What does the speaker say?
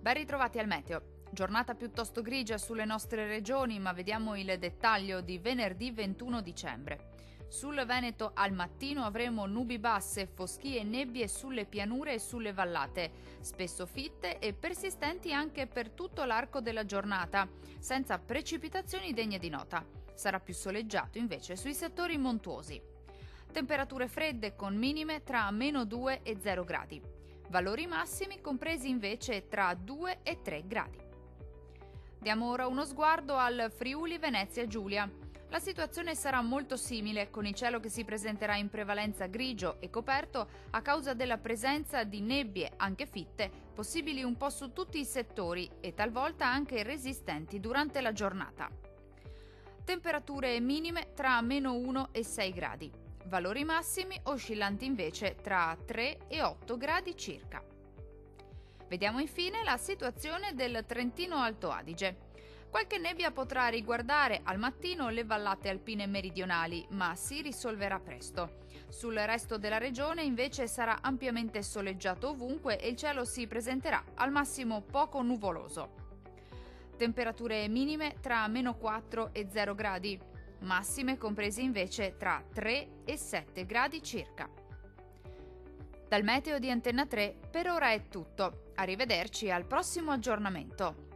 Ben ritrovati al meteo. Giornata piuttosto grigia sulle nostre regioni, ma vediamo il dettaglio di venerdì 21 dicembre. Sul Veneto al mattino avremo nubi basse, foschie e nebbie sulle pianure e sulle vallate, spesso fitte e persistenti anche per tutto l'arco della giornata, senza precipitazioni degne di nota. Sarà più soleggiato invece sui settori montuosi. Temperature fredde con minime tra -2 e 0 gradi. Valori massimi compresi invece tra 2 e 3 gradi. Diamo ora uno sguardo al Friuli Venezia Giulia. La situazione sarà molto simile, con il cielo che si presenterà in prevalenza grigio e coperto a causa della presenza di nebbie, anche fitte, possibili un po' su tutti i settori e talvolta anche resistenti durante la giornata. Temperature minime tra -1 e 6 gradi. Valori massimi oscillanti invece tra 3 e 8 gradi circa. Vediamo infine la situazione del Trentino Alto Adige. Qualche nebbia potrà riguardare al mattino le vallate alpine meridionali, ma si risolverà presto. Sul resto della regione invece sarà ampiamente soleggiato ovunque e il cielo si presenterà al massimo poco nuvoloso. Temperature minime tra -4 e 0 gradi. Massime comprese invece tra 3 e 7 gradi circa. Dal meteo di Antenna 3 per ora è tutto. Arrivederci al prossimo aggiornamento.